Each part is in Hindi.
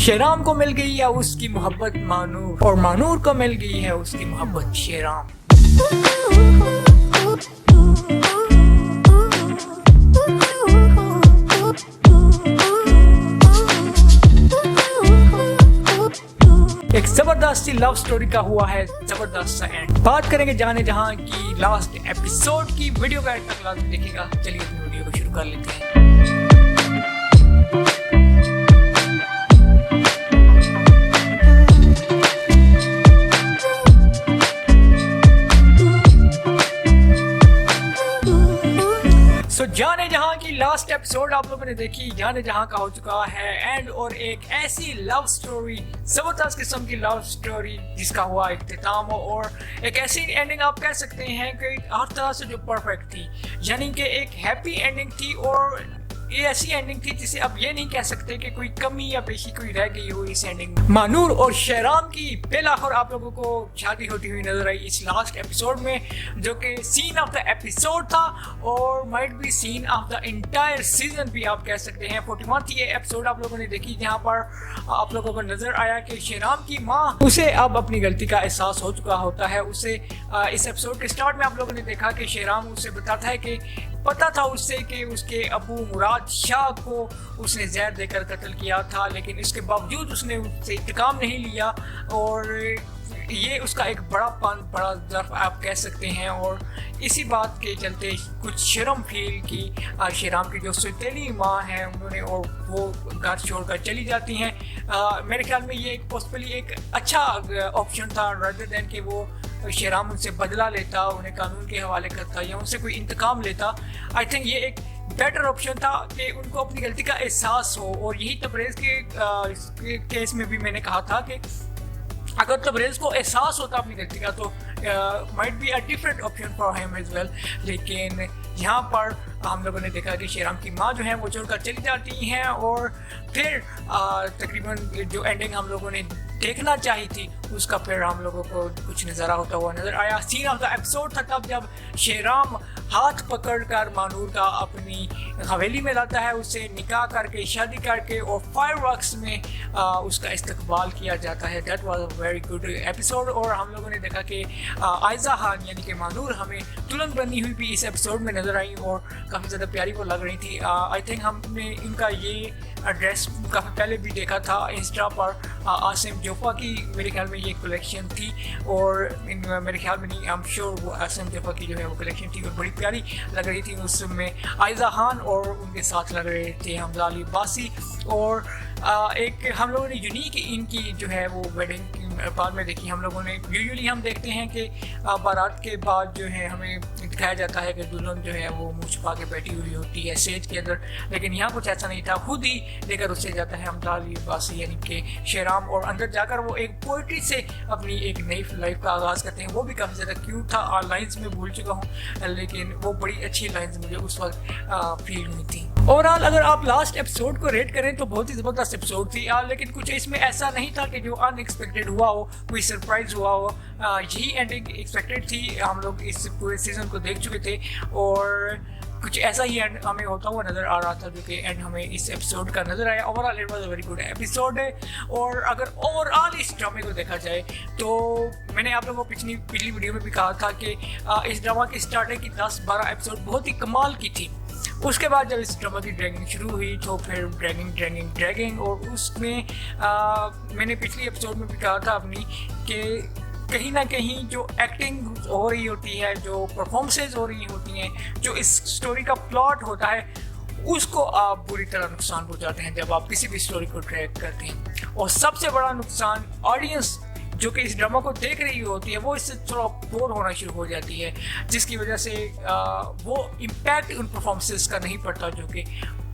शेराम को मिल गई है उसकी मोहब्बत मानूर, और मानूर को मिल गई है उसकी मोहब्बत शेराम। एक जबरदस्त सी लव स्टोरी का हुआ है जबरदस्त सा एंड। बात करेंगे जाने जहां की लास्ट एपिसोड की। वीडियो का एंड तक लाजमी देखिएगा। चलिए अपनी वीडियो को शुरू कर लेते हैं। जाने जहां की लास्ट एपिसोड आप लोगों ने देखी। जाने जहां का हो चुका है एंड, और एक ऐसी लव स्टोरी, जबरदस्त किस्म की लव स्टोरी जिसका हुआ इख्तिताम हो, और एक ऐसी एंडिंग आप कह सकते हैं कि हर तरह से जो परफेक्ट थी, यानी कि एक हैप्पी एंडिंग थी। और ये ऐसी एंडिंग थी जिसे अब ये नहीं कह सकते कि कोई कमी या पेशी कोई रह गई हो इस एंडिंग में। मानूर और शेराम की बेलाखिर आप लोगों को शादी होती हुई नजर आई इस लास्ट एपिसोड में, जो कि सीन ऑफ द एपिसोड था और might be seen of the entire season भी आप कह सकते हैं। 41 ये एपिसोड आप लोगों ने देखी, जहाँ पर आप लोगों को नजर आया कि शेराम की माँ, उसे अब अपनी गलती का एहसास हो चुका होता है। उसे इस एपिसोड के स्टार्ट में आप लोगों ने देखा कि शेराम उसे बताता है कि पता था उससे कि उसके अबू मुराद शाह को उसने जहर देकर कत्ल किया था, लेकिन इसके बावजूद उसने उससे इंतकाम नहीं लिया। और ये उसका एक बड़ा ज़र्फ आप कह सकते हैं। और इसी बात के चलते कुछ शर्म फील की शेराम की जो सौतेली माँ है उन्होंने, और वो घर छोड़कर चली जाती हैं। मेरे ख्याल में ये पॉसिबली एक अच्छा ऑप्शन था, रादर देन कि वो शेराम उनसे बदला लेता, उन्हें कानून के हवाले करता या उनसे कोई इंतकाम लेता। आई थिंक ये एक बेटर ऑप्शन था कि उनको अपनी गलती का एहसास हो। और यही तबरेज़ के केस में भी मैंने कहा था कि अगर तबरेज़ को एहसास होता अपनी गलती का तो might be a different option for him as well. लेकिन यहाँ पर हम लोगों ने देखा कि शेराम की माँ जो है वो छोड़कर चली जाती हैं, और फिर तकरीबन जो एंडिंग हम लोगों ने देखना चाहिए थी उसका फिर हम लोगों को कुछ नज़ारा होता हुआ नजर आया। सीन ऑफ द एपिसोड था तब जब शेराम हाथ पकड़कर मानूर का अपनी हवेली में लाता है, उससे निकाह करके शादी करके, और फायरवर्क्स में उसका इस्तकबाल किया जाता है। That was a very good episode. और हम लोगों ने देखा कि आयजा खान यानी कि मानूर हमें दुल्हन बनी हुई भी इस एपिसोड में नजर आई और काफ़ी ज़्यादा प्यारी वो लग रही थी। आई थिंक हमने इनका ये ड्रेस काफ़ी पहले भी देखा था इंस्टा पर। आसिम जोफा की मेरे ख्याल में ये कलेक्शन थी, और मेरे ख्याल में नहीं, आई एम श्योर वो आसिम जोफा की जो है वो कलेक्शन थी और बड़ी प्यारी लग रही थी। उसमें आयजा खान और उनके साथ लग रहे थे हमजा अली अब्बासी। और एक हम लोगों ने यूनिक इनकी जो है वो वेडिंग बाद में देखी। हम लोगों ने यूजुअली हम देखते हैं कि बारात के बाद जो है हमें दिखाया जाता है कि दुल्हन जो है वो मुँह छुपा के बैठी हुई होती है स्टेज के अंदर, लेकिन यहाँ कुछ ऐसा नहीं था। खुद ही लेकर उससे जाता है हमजा अली अब्बासी यानी कि शेराम, और अंदर जाकर वो एक पोइट्री से अपनी एक नई लाइफ का आगाज़ करते हैं। वो भी काफ़ी ज़्यादा क्यूट था। लाइन्स में भूल चुका हूँ, लेकिन वो बड़ी अच्छी लाइन्स मुझे उस वक्त फील हुई थी। ओवरऑल अगर आप लास्ट एपिसोड को रेट करें तो बहुत ही ज़बरदस्त एपिसोड थी, लेकिन कुछ इसमें ऐसा नहीं था कि जो अनएक्सपेक्टेड हुआ हो, कोई सरप्राइज हुआ हो। यही एंडिंग एक्सपेक्टेड थी। हम लोग इस पूरे सीजन को देख चुके थे और कुछ ऐसा ही एंड हमें होता हुआ नज़र आ रहा था, जो कि एंड हमें इस एपिसोड का नज़र आया। Overall it was a very good episode है। और अगर ओवरऑल इस ड्रामे को देखा जाए तो मैंने आप लोगों को पिछली वीडियो में भी कहा था कि इस ड्रामा की स्टार्टिंग की 10-12 एपिसोड बहुत ही कमाल की थी। उसके बाद जब इस ड्रामा की ड्रैगिंग शुरू हुई तो फिर ड्रैगिंग और उसमें मैंने पिछली एपिसोड में भी कहा था अपनी कि कहीं ना कहीं जो एक्टिंग हो रही होती है, जो परफॉर्मेंसेज हो रही होती हैं, जो इस स्टोरी का प्लॉट होता है, उसको आप बुरी तरह नुकसान पहुंचाते हैं जब आप किसी भी स्टोरी को ट्रैक करते हैं। और सबसे बड़ा नुकसान ऑडियंस जो कि इस ड्रामा को देख रही होती है वो इससे थोड़ा बोर होना शुरू हो जाती है, जिसकी वजह से वो इम्पैक्ट उन परफॉर्मेंसेस का नहीं पड़ता जो कि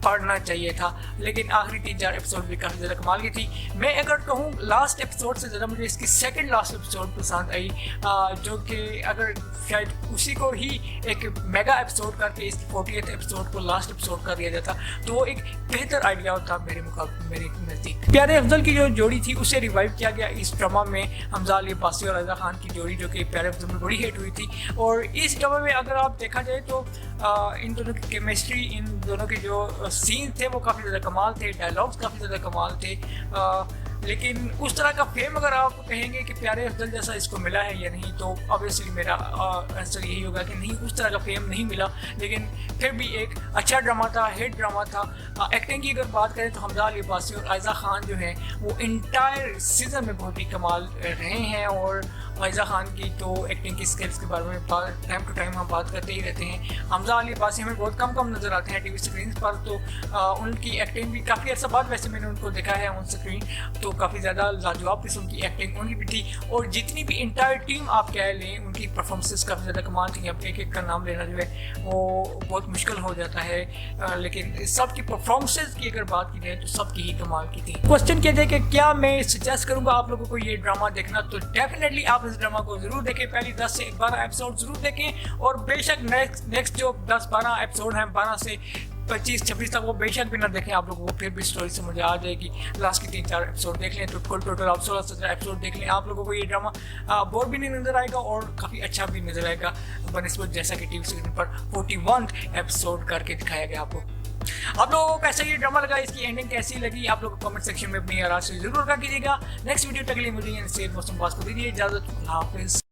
पढ़ना चाहिए था। लेकिन आखिरी 3-4 एपिसोड भी काफ़ी ज़्यादा कमाल की थी। मैं अगर कहूँ लास्ट एपिसोड से ज़्यादा मुझे इसकी सेकंड लास्ट एपिसोड पसंद आई, जो कि अगर शायद उसी को ही एक मेगा एपिसोड करके इस 40th एपिसोड को लास्ट एपिसोड कर दिया जाता तो वो एक बेहतर आइडिया होता मेरे नज़दीक। प्यारे अफजल की जो जोड़ी थी उसे रिवाइव किया गया इस ड्रामा में। हमजा अली अब्बासी और आयजा खान की जोड़ी जो कि प्यारे अफजल में बड़ी हिट हुई थी, और इस ड्रामा में अगर आप देखा जाए तो इन दोनों की केमिस्ट्री, इन दोनों के जो सीन थे वो काफ़ी ज़्यादा कमाल थे, डायलॉग्स काफ़ी ज़्यादा कमाल थे। लेकिन उस तरह का फेम अगर आप कहेंगे कि प्यारे अफजल जैसा इसको मिला है या नहीं, तो ऑब्वियसली मेरा आंसर यही होगा कि नहीं, उस तरह का फेम नहीं मिला। लेकिन फिर भी एक अच्छा ड्रामा था, हिट ड्रामा था। एक्टिंग की अगर बात करें तो हमजा अली अब्बासी और आयज़ा खान जो हैं वो इंटायर सीज़न में बहुत ही कमाल रहे हैं। और आयज़ा खान की तो एक्टिंग की स्किल्स के बारे में टाइम टू टाइम हम बात करते ही रहते हैं। हमजा अली अब्बासी हमें बहुत कम नज़र आते हैं टीवी स्क्रीन पर, तो उनकी एक्टिंग भी काफ़ी अर्सा बाद वैसे मैंने उनको देखा है ऑन स्क्रीन, तो काफ़ी ज़्यादा लाजवाब किस्म की एक्टिंग उनकी भी थी। और जितनी भी इंटायर टीम आप कह लें, उनकी परफॉर्मेंसेस काफ़ी ज़्यादा कमाल थी। अब एक का नाम लेना जो है वो बहुत मुश्किल हो जाता है, लेकिन सबकी परफॉर्मेंसेस की अगर बात की जाए तो सबकी ही कमाल की थी। क्वेश्चन किया जाए कि क्या मैं सजेस्ट करूँगा आप लोगों को ये ड्रामा देखना, तो डेफिनेटली आप इस ड्रामा को ज़रूर देखें। पहली 10 से 12 एपिसोड ज़रूर देखें, और बेशक नेक्स्ट जो 10-12 एपिसोड हैं 12 से 25-26 तक वो बेशक भी ना देखें, आप लोगों को फिर भी स्टोरी समझ आ जाएगी। लास्ट के 3-4 एपिसोड देख लें तो टोटल आप 16-17 एपिसोड देख लें, आप लोगों को ये ड्रामा बोर भी नहीं नज़र आएगा और काफ़ी अच्छा भी नज़र आएगा बनिस्बत जैसा कि टीवी स्क्रीन पर 41 एपिसोड करके दिखाया गया आपको। आप लोगों को कैसा ये ड्रामा लगा, इसकी एंडिंग कैसी लगी, आप लोग कमेंट सेक्शन में अपनी आराम से जरूर रखा कीजिएगा। नेक्स्ट वीडियो तक के लिए मुझे सेफ मौसम पास को दीजिए इजाज़त। हाफिज़।